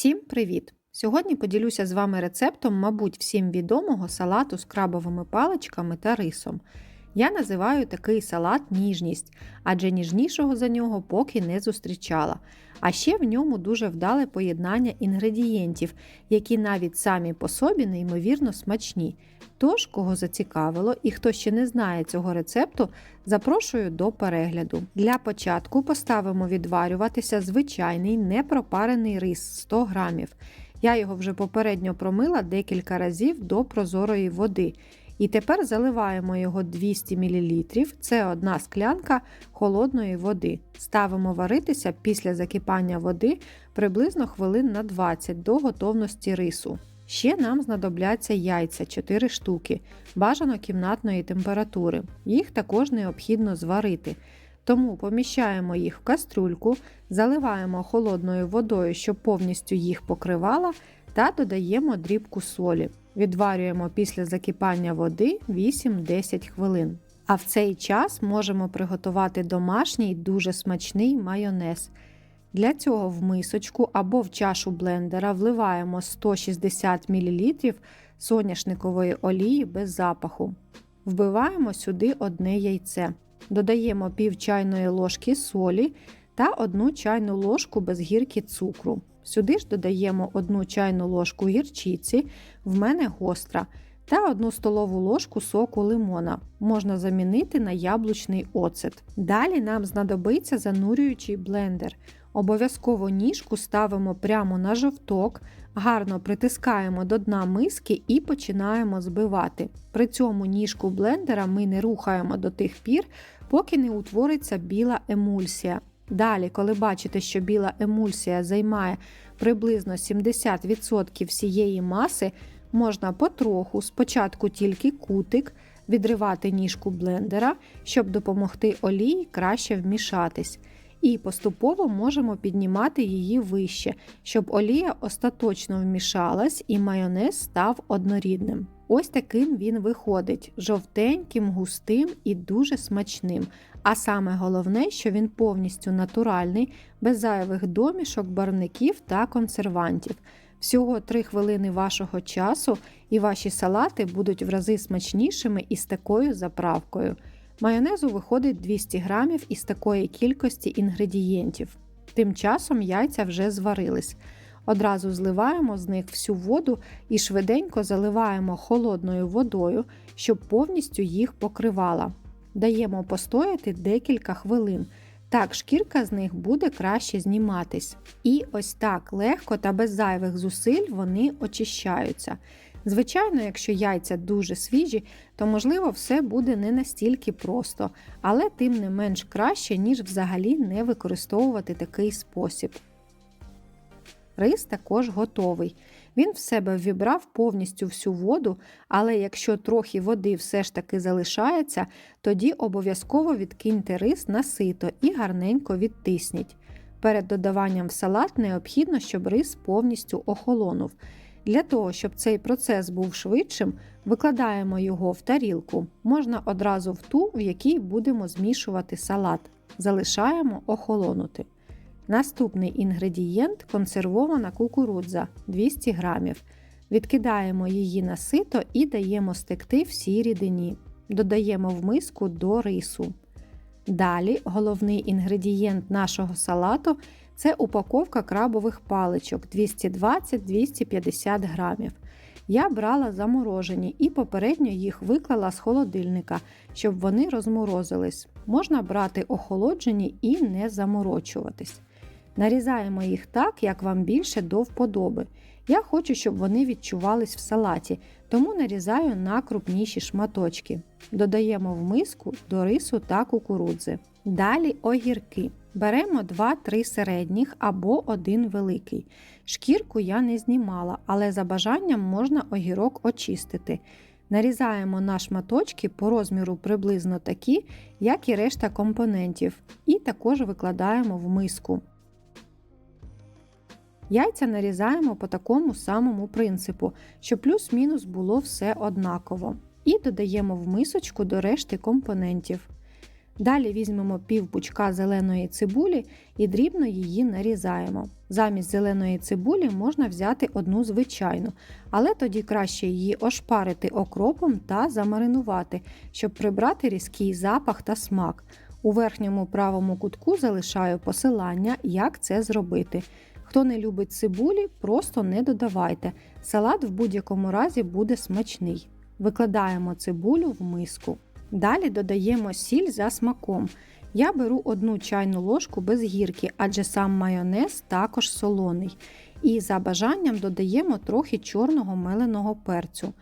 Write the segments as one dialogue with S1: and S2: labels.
S1: Всім привіт! Сьогодні поділюся з вами рецептом, мабуть, всім відомого салату з крабовими паличками та рисом. Я називаю такий салат ніжність, адже ніжнішого за нього поки не зустрічала. А ще в ньому дуже вдале поєднання інгредієнтів, які навіть самі по собі неймовірно смачні. Тож, кого зацікавило і хто ще не знає цього рецепту, запрошую до перегляду. Для початку поставимо відварюватися звичайний непропарений рис 100 г. Я його вже попередньо промила декілька разів до прозорої води. І тепер заливаємо його 200 мл, це одна склянка холодної води. Ставимо варитися після закипання води приблизно хвилин на 20 до готовності рису. Ще нам знадобляться яйця 4 штуки, бажано кімнатної температури. Їх також необхідно зварити. Тому поміщаємо їх в кастрюльку, заливаємо холодною водою, щоб повністю їх покривала, та додаємо дрібку солі. Відварюємо після закипання води 8-10 хвилин. А в цей час можемо приготувати домашній дуже смачний майонез. Для цього в мисочку або в чашу блендера вливаємо 160 мл соняшникової олії без запаху. Вбиваємо сюди одне яйце. Додаємо пів чайної ложки солі та 1 чайну ложку без гірки цукру. Сюди ж додаємо 1 чайну ложку гірчиці, в мене гостра, та 1 столову ложку соку лимона. Можна замінити на яблучний оцет. Далі нам знадобиться занурюючий блендер. Обов'язково ніжку ставимо прямо на жовток, гарно притискаємо до дна миски і починаємо збивати. При цьому ніжку блендера ми не рухаємо до тих пір, поки не утвориться біла емульсія. Далі, коли бачите, що біла емульсія займає приблизно 70% всієї маси, можна потроху, спочатку тільки кутик, відривати ніжку блендера, щоб допомогти олії краще вмішатись. І поступово можемо піднімати її вище, щоб олія остаточно вмішалась і майонез став однорідним. Ось таким він виходить – жовтеньким, густим і дуже смачним. А саме головне, що він повністю натуральний, без зайвих домішок, барвників та консервантів. Всього 3 хвилини вашого часу і ваші салати будуть в рази смачнішими із такою заправкою. Майонезу виходить 200 г із такої кількості інгредієнтів. Тим часом яйця вже зварились. Одразу зливаємо з них всю воду і швиденько заливаємо холодною водою, щоб повністю їх покривала. Даємо постояти декілька хвилин. Так шкірка з них буде краще зніматись. І ось так легко та без зайвих зусиль вони очищаються. Звичайно, якщо яйця дуже свіжі, то можливо все буде не настільки просто, але тим не менш краще, ніж взагалі не використовувати такий спосіб. Рис також готовий. Він в себе ввібрав повністю всю воду, але якщо трохи води все ж таки залишається, тоді обов'язково відкиньте рис на сито і гарненько відтисніть. Перед додаванням в салат необхідно, щоб рис повністю охолонув. Для того, щоб цей процес був швидшим, викладаємо його в тарілку. Можна одразу в ту, в якій будемо змішувати салат. Залишаємо охолонути. Наступний інгредієнт – консервована кукурудза 200 г. Відкидаємо її на сито і даємо стекти всій рідині. Додаємо в миску до рису. Далі головний інгредієнт нашого салату – це упаковка крабових паличок 220-250 г. Я брала заморожені і попередньо їх виклала з холодильника, щоб вони розморозились. Можна брати охолоджені і не заморочуватись. Нарізаємо їх так, як вам більше до вподоби. Я хочу, щоб вони відчувались в салаті, тому нарізаю на крупніші шматочки. Додаємо в миску до рису та кукурудзи. Далі огірки. Беремо 2-3 середніх або 1 великий. Шкірку я не знімала, але за бажанням можна огірок очистити. Нарізаємо на шматочки по розміру приблизно такі, як і решта компонентів, і також викладаємо в миску. Яйця нарізаємо по такому самому принципу, щоб плюс-мінус було все однаково. І додаємо в мисочку до решти компонентів. Далі візьмемо пів пучка зеленої цибулі і дрібно її нарізаємо. Замість зеленої цибулі можна взяти одну звичайну, але тоді краще її ошпарити окропом та замаринувати, щоб прибрати різкий запах та смак. У верхньому правому кутку залишаю посилання, як це зробити. Хто не любить цибулі, просто не додавайте. Салат в будь-якому разі буде смачний. Викладаємо цибулю в миску. Далі додаємо сіль за смаком. Я беру 1 чайну ложку без гірки, адже сам майонез також солоний. І за бажанням додаємо трохи чорного меленого перцю.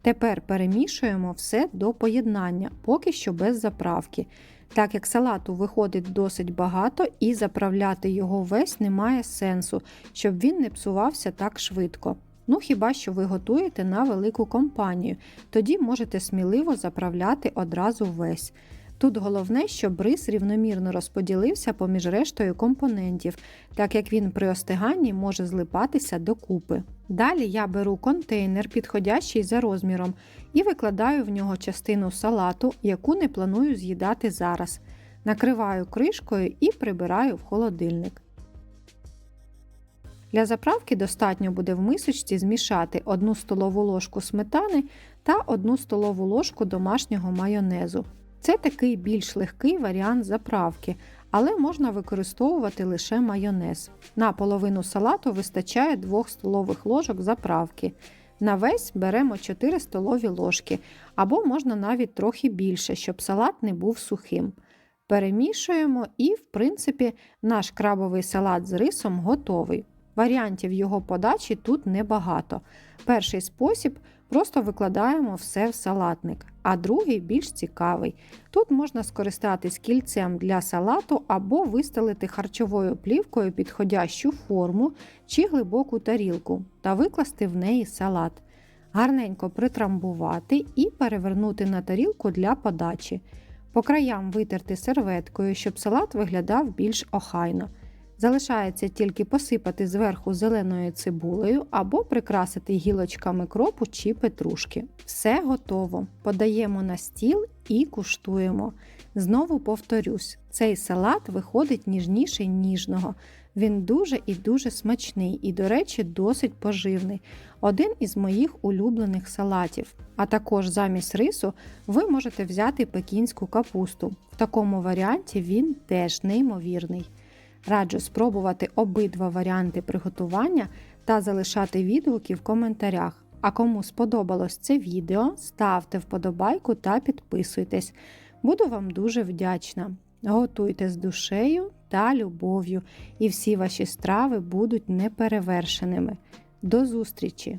S1: Тепер перемішуємо все до поєднання, поки що без заправки. Так як салату виходить досить багато і заправляти його весь немає сенсу, щоб він не псувався так швидко. Ну хіба що ви готуєте на велику компанію, тоді можете сміливо заправляти одразу весь. Тут головне, щоб рис рівномірно розподілився поміж рештою компонентів, так як він при остиганні може злипатися докупи. Далі я беру контейнер, підходящий за розміром, і викладаю в нього частину салату, яку не планую з'їдати зараз. Накриваю кришкою і прибираю в холодильник. Для заправки достатньо буде в мисочці змішати 1 столову ложку сметани та 1 столову ложку домашнього майонезу. Це такий більш легкий варіант заправки, але можна використовувати лише майонез. На половину салату вистачає 2 столових ложок заправки. На весь беремо 4 столові ложки, або можна навіть трохи більше, щоб салат не був сухим. Перемішуємо і, в принципі, наш крабовий салат з рисом готовий. Варіантів його подачі тут небагато. Перший спосіб – просто викладаємо все в салатник, а другий більш цікавий. Тут можна скористатись кільцем для салату або вистелити харчовою плівкою підходящу форму чи глибоку тарілку та викласти в неї салат. Гарненько притрамбувати і перевернути на тарілку для подачі. По краям витерти серветкою, щоб салат виглядав більш охайно. Залишається тільки посипати зверху зеленою цибулею або прикрасити гілочками кропу чи петрушки. Все готово. Подаємо на стіл і куштуємо. Знову повторюсь, цей салат виходить ніжніший ніжного. Він дуже і дуже смачний і, до речі, досить поживний. Один із моїх улюблених салатів. А також замість рису ви можете взяти пекінську капусту. В такому варіанті він теж неймовірний. Раджу спробувати обидва варіанти приготування та залишати відгуки в коментарях. А кому сподобалось це відео, ставте вподобайку та підписуйтесь. Буду вам дуже вдячна. Готуйте з душею та любов'ю, і всі ваші страви будуть неперевершеними. До зустрічі!